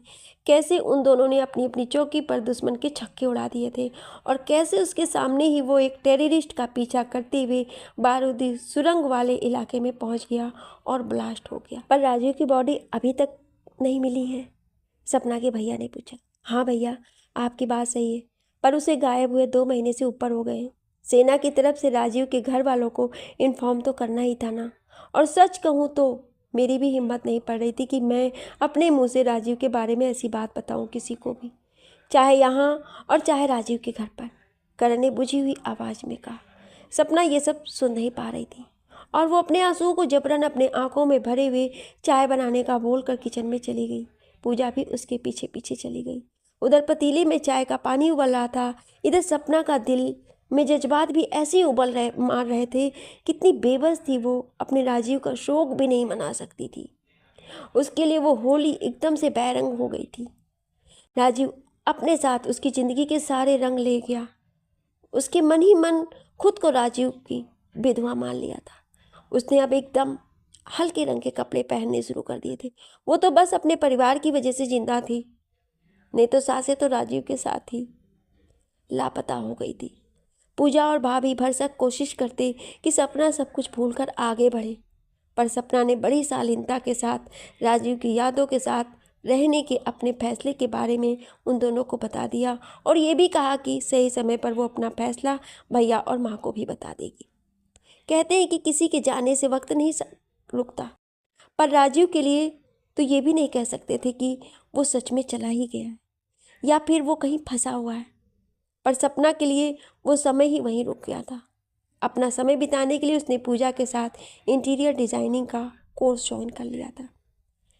कैसे उन दोनों ने अपनी अपनी चौकी पर दुश्मन के छक्के उड़ा दिए थे, और कैसे उसके सामने ही वो एक टेररिस्ट का पीछा करते हुए बारूदी सुरंग वाले इलाके में पहुंच गया और ब्लास्ट हो गया। पर राजीव की बॉडी अभी तक नहीं मिली है, सपना के भैया ने पूछा। हाँ भैया, आपकी बात सही है, पर उसे गायब हुए 2 महीने से ऊपर हो गए हैं। सेना की तरफ से राजीव के घर वालों को इन्फॉर्म तो करना ही था ना। और सच कहूँ तो मेरी भी हिम्मत नहीं पड़ रही थी कि मैं अपने मुंह से राजीव के बारे में ऐसी बात बताऊं किसी को भी, चाहे यहाँ और चाहे राजीव के घर पर। करण ने बुझी हुई आवाज़ में कहा। सपना ये सब सुन नहीं पा रही थी और वो अपने आंसुओं को जबरन अपने आंखों में भरे हुए चाय बनाने का बोलकर किचन में चली गई। पूजा भी उसके पीछे पीछे चली गई। उधर पतीली में चाय का पानी उबल रहा था, इधर सपना का दिल में जज्बात भी ऐसे ही उबल रहे मार रहे थे। कितनी बेबस थी वो, अपने राजीव का शोक भी नहीं मना सकती थी। उसके लिए वो होली एकदम से बैरंग हो गई थी। राजीव अपने साथ उसकी ज़िंदगी के सारे रंग ले गया। उसके मन ही मन खुद को राजीव की विधवा मान लिया था। उसने अब एकदम हल्के रंग के कपड़े पहनने शुरू कर दिए थे। वो तो बस अपने परिवार की वजह से जिंदा थी, नहीं तो सासें तो राजीव के साथ ही लापता हो गई थी। पूजा और भाभी भरसक कोशिश करते कि सपना सब कुछ भूलकर आगे बढ़े, पर सपना ने बड़ी शालीनता के साथ राजीव की यादों के साथ रहने के अपने फैसले के बारे में उन दोनों को बता दिया और ये भी कहा कि सही समय पर वो अपना फैसला भैया और माँ को भी बता देगी। कहते हैं कि किसी के जाने से वक्त नहीं रुकता, पर राजीव के लिए तो ये भी नहीं कह सकते थे कि वो सच में चला ही गया है या फिर वो कहीं फंसा हुआ है। पर सपना के लिए वो समय ही वहीं रुक गया था। अपना समय बिताने के लिए उसने पूजा के साथ इंटीरियर डिज़ाइनिंग का कोर्स ज्वाइन कर लिया था।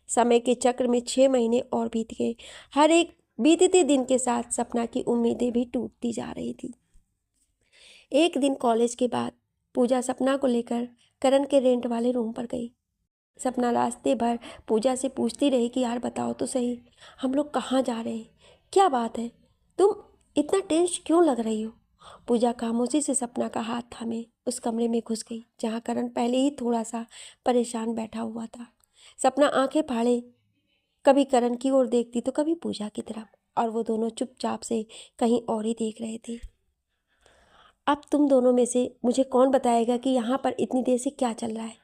समय के चक्र में 6 महीने और बीत गए। हर एक बीतते दिन के साथ सपना की उम्मीदें भी टूटती जा रही थी। एक दिन कॉलेज के बाद पूजा सपना को लेकर करण के रेंट वाले रूम पर गई। सपना रास्ते भर पूजा से पूछती रही कि यार बताओ तो सही, हम लोग कहाँ जा रहे हैं, क्या बात है, तुम इतना टेंस क्यों लग रही हो। पूजा खामोशी से सपना का हाथ थामे उस कमरे में घुस गई जहाँ करण पहले ही थोड़ा सा परेशान बैठा हुआ था। सपना आंखें फाड़े कभी करण की ओर देखती तो कभी पूजा की तरफ, और वो दोनों चुपचाप से कहीं और ही देख रहे थे। अब तुम दोनों में से मुझे कौन बताएगा कि यहाँ पर इतनी देर से क्या चल रहा है।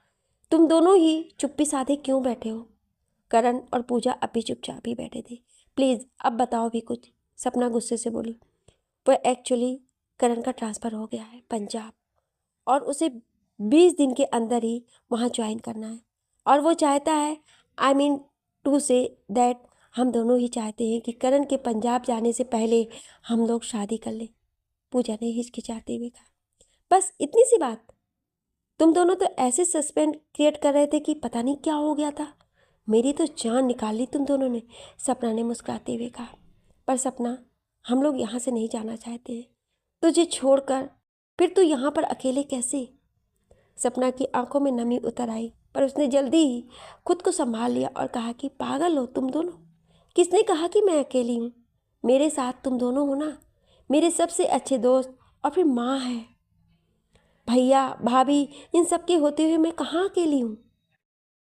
तुम दोनों ही चुप्पी साधे क्यों बैठे हो। करण और पूजा अभी चुपचाप ही बैठे थे। प्लीज़ अब बताओ भी कुछ, सपना गुस्से से बोली। वो एक्चुअली करण का ट्रांसफ़र हो गया है पंजाब और उसे 20 दिन के अंदर ही वहाँ ज्वाइन करना है और वो चाहता है, I mean to say that, हम दोनों ही चाहते हैं कि करण के पंजाब जाने से पहले हम लोग शादी कर लें। पूजा ने हिचकिचाते हुए कहा। बस इतनी सी बात। तुम दोनों तो ऐसे सस्पेंस क्रिएट कर रहे थे कि पता नहीं क्या हो गया था। मेरी तो जान निकाल ली तुम दोनों ने, सपना ने मुस्कुराते हुए कहा। पर सपना, हम लोग यहाँ से नहीं जाना चाहते हैं तुझे छोड़कर। फिर तू यहाँ पर अकेले कैसे। सपना की आंखों में नमी उतर आई, पर उसने जल्दी ही खुद को संभाल लिया और कहा कि पागल हो तुम दोनों, किसने कहा कि मैं अकेली हूँ। मेरे साथ तुम दोनों हो ना, मेरे सबसे अच्छे दोस्त, और फिर माँ है, भैया, भाभी, इन सब के होते हुए मैं कहाँ अकेली हूँ।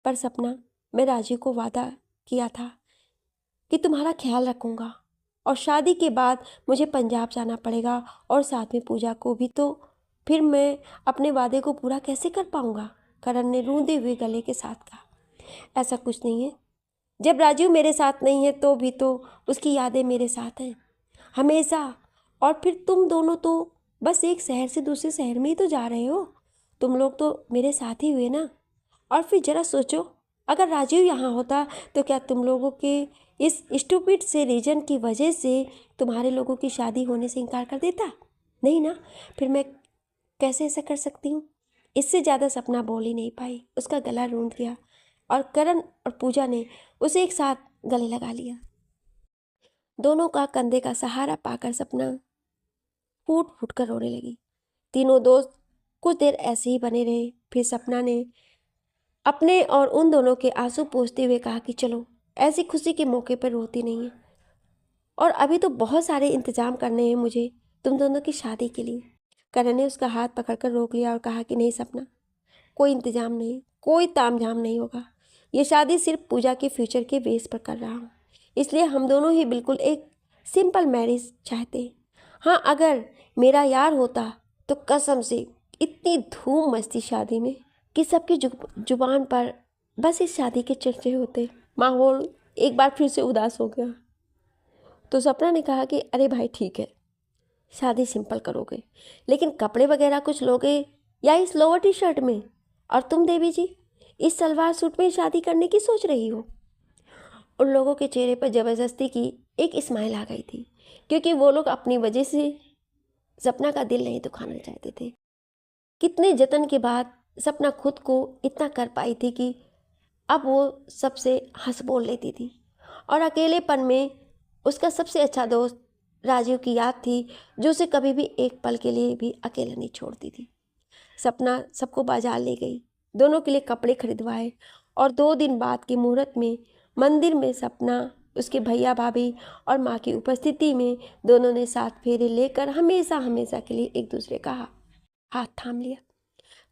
पर सपना, मैं राजीव को वादा किया था कि तुम्हारा ख्याल रखूँगा और शादी के बाद मुझे पंजाब जाना पड़ेगा और साथ में पूजा को भी, तो फिर मैं अपने वादे को पूरा कैसे कर पाऊँगा। करण ने रूंधे हुए गले के साथ कहा। ऐसा कुछ नहीं है, जब राजीव मेरे साथ नहीं है तो भी तो उसकी यादें मेरे साथ हैं हमेशा। और फिर तुम दोनों तो बस एक शहर से दूसरे शहर में ही तो जा रहे हो, तुम लोग तो मेरे साथ ही हुए ना। और फिर जरा सोचो, अगर राजीव यहाँ होता तो क्या तुम लोगों के इस स्टूपिड से रीजन की वजह से तुम्हारे लोगों की शादी होने से इनकार कर देता। नहीं ना, फिर मैं कैसे ऐसा कर सकती हूँ। इससे ज़्यादा सपना बोल ही नहीं पाई, उसका गला रूंध गया और करण और पूजा ने उसे एक साथ गले लगा लिया। दोनों का कंधे का सहारा पाकर सपना फूट फूट कर रोने लगी। तीनों दोस्त कुछ देर ऐसे ही बने रहे। फिर सपना ने अपने और उन दोनों के आंसू पोंछते हुए कहा कि चलो, ऐसी खुशी के मौके पर रोती नहीं है, और अभी तो बहुत सारे इंतजाम करने हैं मुझे तुम दोनों की शादी के लिए। करण ने उसका हाथ पकड़कर रोक लिया और कहा कि नहीं सपना, कोई इंतजाम नहीं, कोई तामझाम नहीं होगा। ये शादी सिर्फ पूजा के फ्यूचर के बेस पर कर रहा हूँ, इसलिए हम दोनों ही बिल्कुल एक सिंपल मैरिज चाहते हैं। हाँ, अगर मेरा यार होता तो कसम से इतनी धूम मस्ती शादी में कि सबकी जुबान पर बस इस शादी के चर्चे होते। माहौल एक बार फिर से उदास हो गया। तो सपना ने कहा कि अरे भाई ठीक है, शादी सिंपल करोगे, लेकिन कपड़े वगैरह कुछ लोगे या इस लोअर टी शर्ट में? और तुम देवी जी, इस सलवार सूट में शादी करने की सोच रही हो? उन लोगों के चेहरे पर ज़बरदस्ती की एक स्माइल आ गई थी, क्योंकि वो लोग अपनी वजह से सपना का दिल नहीं दुखाना चाहते थे। कितने जतन के बाद सपना खुद को इतना कर पाई थी कि अब वो सबसे हंस बोल लेती थी, और अकेलेपन में उसका सबसे अच्छा दोस्त राजीव की याद थी, जो उसे कभी भी एक पल के लिए भी अकेला नहीं छोड़ती थी। सपना सबको बाजार ले गई, दोनों के लिए कपड़े खरीदवाए, और 2 दिन बाद के मुहूर्त में मंदिर में सपना, उसके भैया भाभी और माँ की उपस्थिति में दोनों ने 7 फेरे लेकर हमेशा हमेशा के लिए एक दूसरे का हाथ थाम लिया।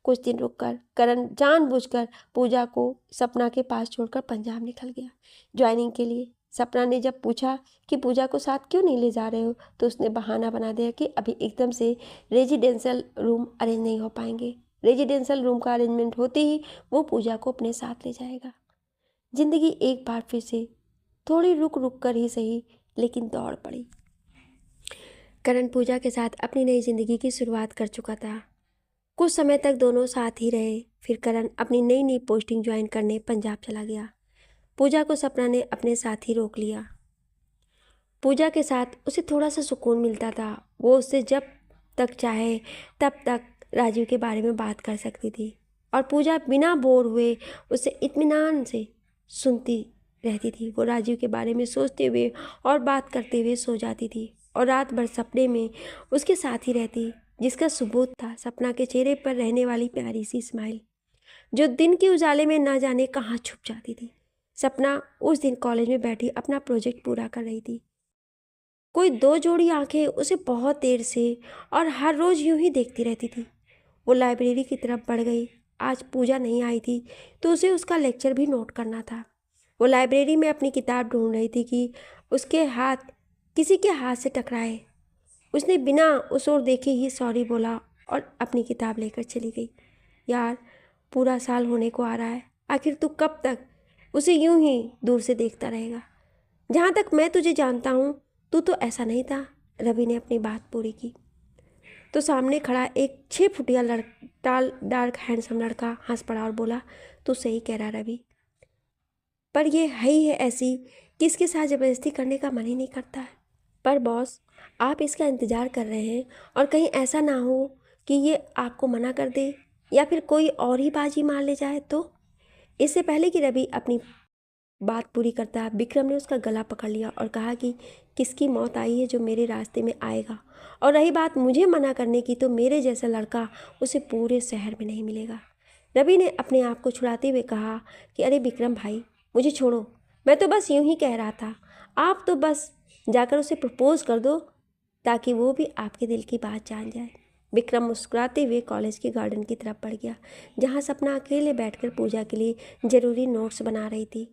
कुछ दिन रुककर करण जानबूझकर पूजा को सपना के पास छोड़कर पंजाब निकल गया ज्वाइनिंग के लिए। सपना ने जब पूछा कि पूजा को साथ क्यों नहीं ले जा रहे हो, तो उसने बहाना बना दिया कि अभी एकदम से रेजिडेंशियल रूम अरेंज नहीं हो पाएंगे। रेजिडेंशियल रूम का अरेंजमेंट होते ही वो पूजा को अपने साथ ले जाएगा। जिंदगी एक बार फिर से थोड़ी रुक रुक कर ही सही, लेकिन दौड़ पड़ी। करण पूजा के साथ अपनी नई जिंदगी की शुरुआत कर चुका था। कुछ समय तक दोनों साथ ही रहे, फिर करण अपनी नई नई पोस्टिंग ज्वाइन करने पंजाब चला गया। पूजा को सपना ने अपने साथ ही रोक लिया। पूजा के साथ उसे थोड़ा सा सुकून मिलता था। वो उससे जब तक चाहे तब तक राजीव के बारे में बात कर सकती थी, और पूजा बिना बोर हुए उसे इत्मीनान से सुनती रहती थी। वो राजीव के बारे में सोचते हुए और बात करते हुए सो जाती थी, और रात भर सपने में उसके साथ ही रहती, जिसका सबूत था सपना के चेहरे पर रहने वाली प्यारी सी स्माइल, जो दिन के उजाले में न जाने कहाँ छुप जाती थी। सपना उस दिन कॉलेज में बैठी अपना प्रोजेक्ट पूरा कर रही थी। कोई 2 जोड़ी आंखें उसे बहुत देर से और हर रोज यूं ही देखती रहती थी। वो लाइब्रेरी की तरफ बढ़ गई। आज पूजा नहीं आई थी, तो उसे उसका लेक्चर भी नोट करना था। वो लाइब्रेरी में अपनी किताब ढूंढ रही थी कि उसके हाथ किसी के हाथ से टकराए। उसने बिना उस ओर देखे ही सॉरी बोला और अपनी किताब लेकर चली गई। यार, पूरा साल होने को आ रहा है, आखिर तू कब तक उसे यूं ही दूर से देखता रहेगा? जहाँ तक मैं तुझे जानता हूँ, तू तो ऐसा नहीं था। रवि ने अपनी बात पूरी की तो सामने खड़ा एक 6 फुटिया टाल डार्क हैंडसम लड़का हंस पड़ा और बोला, तू सही कह रहा रवि, पर ये है ही है ऐसी कि इसके साथ ज़बरदस्ती करने का मन ही नहीं करता है। पर बॉस, आप इसका इंतज़ार कर रहे हैं, और कहीं ऐसा ना हो कि ये आपको मना कर दे या फिर कोई और ही बाजी मार ले जाए तो? इससे पहले कि रवि अपनी बात पूरी करता, विक्रम ने उसका गला पकड़ लिया और कहा कि किसकी मौत आई है जो मेरे रास्ते में आएगा, और रही बात मुझे मना करने की, तो मेरे जैसा लड़का उसे पूरे शहर में नहीं मिलेगा। रवि ने अपने आप को छुड़ाते हुए कहा कि अरे विक्रम भाई, मुझे छोड़ो, मैं तो बस यूं ही कह रहा था। आप तो बस जाकर उसे प्रपोज कर दो, ताकि वो भी आपके दिल की बात जान जाए। विक्रम मुस्कुराते हुए कॉलेज के गार्डन की तरफ बढ़ गया, जहाँ सपना अकेले बैठकर पूजा के लिए ज़रूरी नोट्स बना रही थी।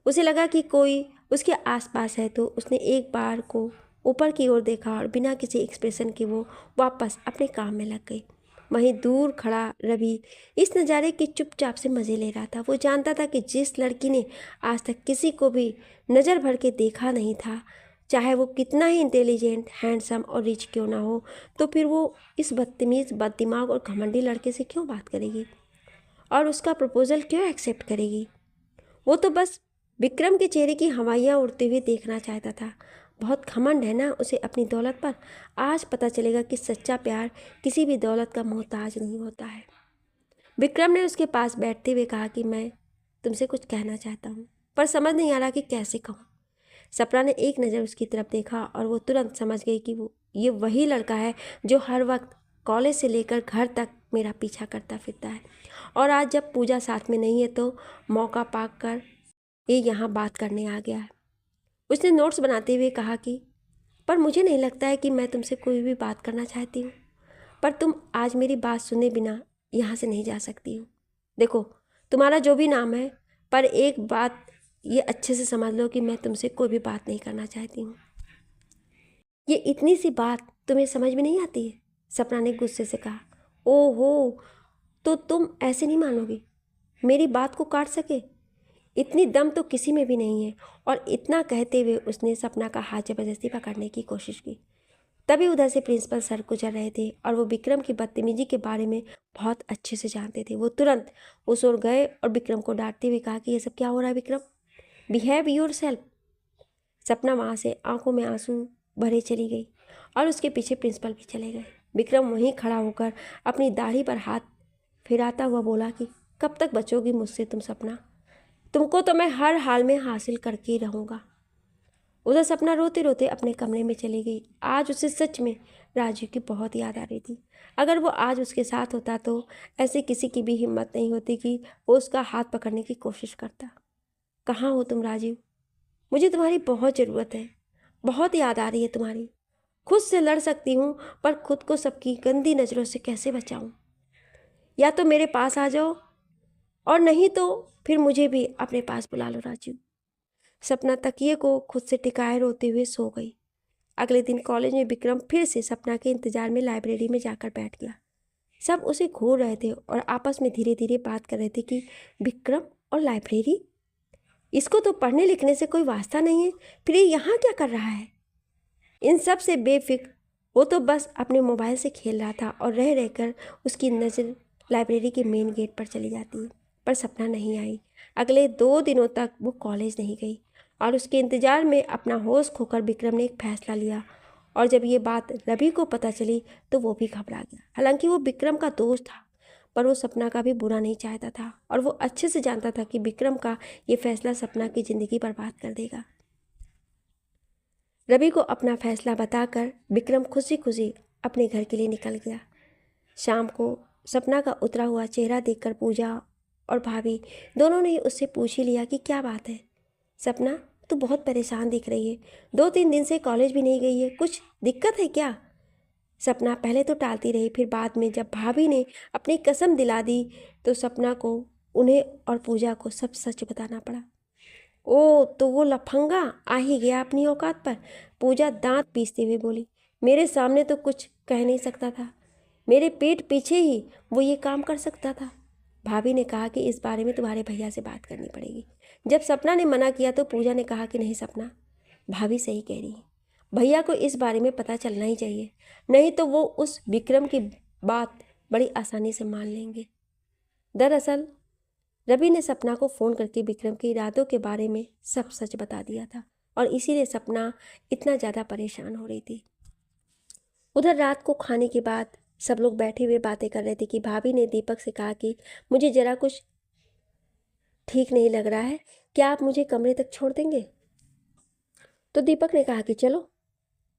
उसे लगा कि कोई उसके आसपास है, तो उसने एक बार को ऊपर की ओर देखा और बिना किसी एक्सप्रेशन के वो वापस अपने काम में लग गई। वहीं दूर खड़ा रवि इस नज़ारे के चुपचाप से मज़े ले रहा था। वो जानता था कि जिस लड़की ने आज तक किसी को भी नज़र भर के देखा नहीं था, चाहे वो कितना ही इंटेलिजेंट, हैंडसम और रिच क्यों ना हो, तो फिर वो इस बदतमीज़, बददिमाग और घमंडी लड़के से क्यों बात करेगी और उसका प्रपोजल क्यों एक्सेप्ट करेगी? वो तो बस विक्रम के चेहरे की हवाइयाँ उड़ते हुए देखना चाहता था। बहुत घमंड है ना उसे अपनी दौलत पर। आज पता चलेगा कि सच्चा प्यार किसी भी दौलत का मोहताज नहीं होता है। विक्रम ने उसके पास बैठते हुए कहा कि मैं तुमसे कुछ कहना चाहता हूँ, पर समझ नहीं आ रहा कि कैसे कहूँ। सपना ने एक नज़र उसकी तरफ देखा और वो तुरंत समझ गई कि ये वही लड़का है जो हर वक्त कॉलेज से लेकर घर तक मेरा पीछा करता फिरता है, और आज जब पूजा साथ में नहीं है तो मौका पाकर ये यहाँ बात करने आ गया है। उसने नोट्स बनाते हुए कहा कि पर मुझे नहीं लगता है कि मैं तुमसे कोई भी बात करना चाहती हूँ, पर तुम आज मेरी बात सुने बिना यहाँ से नहीं जा सकती हो। देखो, तुम्हारा जो भी नाम है, पर एक बात ये अच्छे से समझ लो कि मैं तुमसे कोई भी बात नहीं करना चाहती हूँ। ये इतनी सी बात तुम्हें समझ में नहीं आती है? सपना ने गुस्से से कहा। ओहो, तो तुम ऐसे नहीं मानोगी, मेरी बात को काट सके? इतनी दम तो किसी में भी नहीं है। और इतना कहते हुए उसने सपना का हाथ ज़बरदस्ती पकड़ने की कोशिश की। तभी उधर से प्रिंसिपल सर गुजर रहे थे और वो विक्रम की बदतमीजी के बारे में बहुत अच्छे से जानते थे। वो तुरंत उस ओर गए और विक्रम को डांटते हुए कहा कि ये सब क्या हो रहा है विक्रम, बिहेव योर सेल्फ। सपना वहाँ से आंखों में आंसू भरे चली गई और उसके पीछे प्रिंसिपल भी चले गए। विक्रम वहीं खड़ा होकर अपनी दाढ़ी पर हाथ फिराता हुआ बोला कि कब तक बचोगी मुझसे तुम सपना, तुमको तो मैं हर हाल में हासिल करके ही रहूँगा। उधर सपना रोते रोते अपने कमरे में चली गई। आज उसे सच में राजू की बहुत याद आ रही थी। अगर वो आज उसके साथ होता तो ऐसे किसी की भी हिम्मत नहीं होती कि वो उसका हाथ पकड़ने की कोशिश करता। कहाँ हो तुम राजीव, मुझे तुम्हारी बहुत ज़रूरत है, बहुत याद आ रही है तुम्हारी। खुद से लड़ सकती हूँ पर खुद को सबकी गंदी नज़रों से कैसे बचाऊँ। या तो मेरे पास आ जाओ और नहीं तो फिर मुझे भी अपने पास बुला लो राजीव। सपना तकिए को खुद से टिकाए रोते हुए सो गई। अगले दिन कॉलेज में विक्रम फिर से सपना के इंतजार में लाइब्रेरी में जाकर बैठ गया। सब उसे घूर रहे थे और आपस में धीरे धीरे बात कर रहे थे कि विक्रम और लाइब्रेरी, इसको तो पढ़ने लिखने से कोई वास्ता नहीं है, फिर ये यहाँ क्या कर रहा है। इन सब से बेफिक्र वो तो बस अपने मोबाइल से खेल रहा था और रह रहकर उसकी नज़र लाइब्रेरी के मेन गेट पर चली जाती है। पर सपना नहीं आई। अगले 2 दिनों तक वो कॉलेज नहीं गई और उसके इंतज़ार में अपना होश खोकर विक्रम ने एक फैसला लिया। और जब ये बात रवि को पता चली तो वो भी घबरा गया। हालांकि वो विक्रम का दोस्त था पर वो सपना का भी बुरा नहीं चाहता था और वो अच्छे से जानता था कि विक्रम का ये फैसला सपना की ज़िंदगी बर्बाद कर देगा। रवि को अपना फैसला बताकर विक्रम खुशी खुशी अपने घर के लिए निकल गया। शाम को सपना का उतरा हुआ चेहरा देखकर पूजा और भाभी दोनों ने उससे पूछ ही लिया कि क्या बात है सपना, तू बहुत परेशान दिख रही है, 2-3 दिन से कॉलेज भी नहीं गई है, कुछ दिक्कत है क्या। सपना पहले तो टालती रही, फिर बाद में जब भाभी ने अपनी कसम दिला दी तो सपना को उन्हें और पूजा को सब सच बताना पड़ा। ओ तो वो लफंगा आ ही गया अपनी औकात पर, पूजा दांत पीसते हुए बोली। मेरे सामने तो कुछ कह नहीं सकता था, मेरे पेट पीछे ही वो ये काम कर सकता था। भाभी ने कहा कि इस बारे में तुम्हारे भैया से बात करनी पड़ेगी। जब सपना ने मना किया तो पूजा ने कहा कि नहीं सपना, भाभी सही कह रही है, भैया को इस बारे में पता चलना ही चाहिए, नहीं तो वो उस विक्रम की बात बड़ी आसानी से मान लेंगे। दरअसल रवि ने सपना को फ़ोन करके विक्रम के इरादों के बारे में सब सच बता दिया था और इसीलिए सपना इतना ज़्यादा परेशान हो रही थी। उधर रात को खाने के बाद सब लोग बैठे हुए बातें कर रहे थे कि भाभी ने दीपक से कहा कि मुझे ज़रा कुछ ठीक नहीं लग रहा है, क्या आप मुझे कमरे तक छोड़ देंगे। तो दीपक ने कहा कि चलो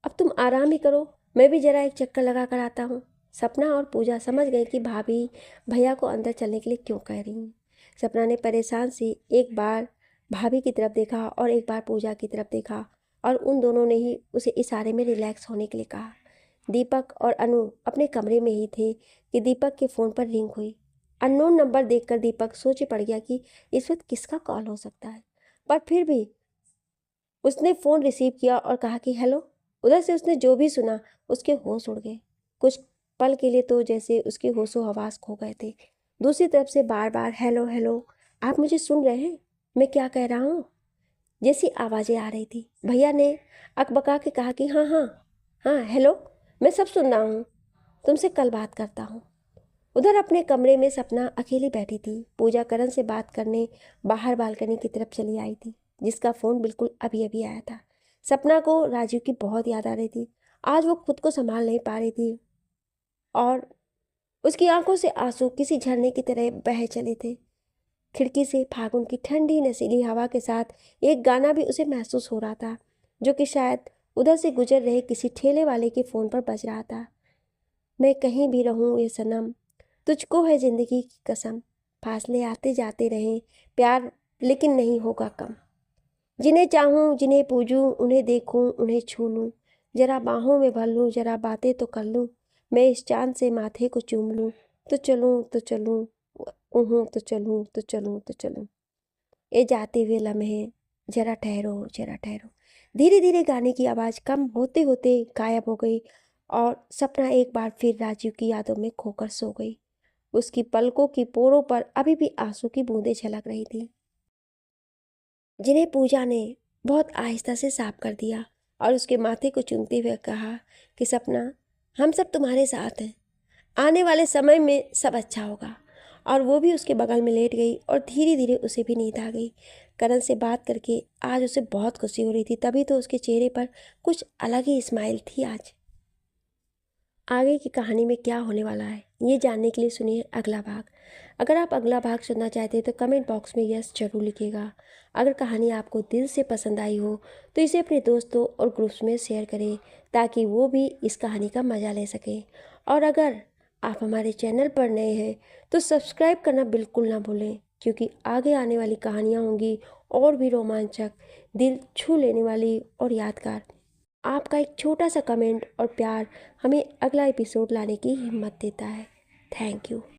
अब तुम आराम ही करो, मैं भी ज़रा एक चक्कर लगा कर आता हूँ। सपना और पूजा समझ गए कि भाभी भैया को अंदर चलने के लिए क्यों कह रही हैं। सपना ने परेशान सी एक बार भाभी की तरफ देखा और एक बार पूजा की तरफ देखा और उन दोनों ने ही उसे इशारे में रिलैक्स होने के लिए कहा। दीपक और अनु अपने कमरे में ही थे कि दीपक के फ़ोन पर रिंग हुई। अननोन नंबर देखकर दीपक सोच पड़ गया कि इस वक्त किसका कॉल हो सकता है, पर फिर भी उसने फ़ोन रिसीव किया और कहा कि हेलो। उधर से उसने जो भी सुना उसके होश उड़ गए। कुछ पल के लिए तो जैसे उसके होशो हवास खो गए थे। दूसरी तरफ से बार बार हेलो हेलो, आप मुझे सुन रहे हैं, मैं क्या कह रहा हूँ, जैसी आवाज़ें आ रही थी। भैया ने अकबका के कहा कि हाँ हाँ हाँ हेलो, मैं सब सुन रहा हूँ, तुमसे कल बात करता हूँ। उधर अपने कमरे में सपना अकेली बैठी थी। पूजा करण से बात करने बाहर बालकनी की तरफ चली आई थी, जिसका फ़ोन बिल्कुल अभी अभी आया था। सपना को राजीव की बहुत याद आ रही थी। आज वो खुद को संभाल नहीं पा रही थी और उसकी आंखों से आंसू किसी झरने की तरह बह चले थे। खिड़की से फागुन की ठंडी नशीली हवा के साथ एक गाना भी उसे महसूस हो रहा था, जो कि शायद उधर से गुजर रहे किसी ठेले वाले के फ़ोन पर बज रहा था। मैं कहीं भी रहूँ ये सनम, तुझको है ज़िंदगी की कसम, फासले आते जाते रहें प्यार लेकिन नहीं होगा कम। जिन्हें चाहूँ जिन्हें पूजूँ उन्हें देखूँ उन्हें छू लूँ, जरा बाहों में भर लूँ जरा बातें तो कर लूँ, मैं इस चाँद से माथे को चूम लूँ, तो चलूँ तो चलूँ, तो चलूँ तो चलूँ तो चलूँ। ए जाते हुए लम्हे जरा ठहरो जरा ठहरो। धीरे धीरे गाने की आवाज़ कम होते होते गायब हो गई और सपना एक बार फिर राजीव की यादों में खोकर सो गई। उसकी पलकों की पोरों पर अभी भी आंसू की बूंदें छलक रही थी, जिन्हें पूजा ने बहुत आहिस्ता से साफ कर दिया। और उसके माथे को चूमते हुए कहा कि सपना, हम सब तुम्हारे साथ हैं, आने वाले समय में सब अच्छा होगा। और वो भी उसके बगल में लेट गई और धीरे धीरे उसे भी नींद आ गई। करण से बात करके आज उसे बहुत खुशी हो रही थी, तभी तो उसके चेहरे पर कुछ अलग ही स्माइल थी आज। आगे की कहानी में क्या होने वाला है ये जानने के लिए सुनिए अगला भाग। अगर आप अगला भाग सुनना चाहते हैं तो कमेंट बॉक्स में यस जरूर लिखिएगा। अगर कहानी आपको दिल से पसंद आई हो तो इसे अपने दोस्तों और ग्रुप्स में शेयर करें ताकि वो भी इस कहानी का मज़ा ले सकें। और अगर आप हमारे चैनल पर नए हैं तो सब्सक्राइब करना बिल्कुल ना भूलें, क्योंकि आगे आने वाली कहानियाँ होंगी और भी रोमांचक, दिल छू लेने वाली और यादगार। आपका एक छोटा सा कमेंट और प्यार हमें अगला एपिसोड लाने की हिम्मत देता है। Thank you.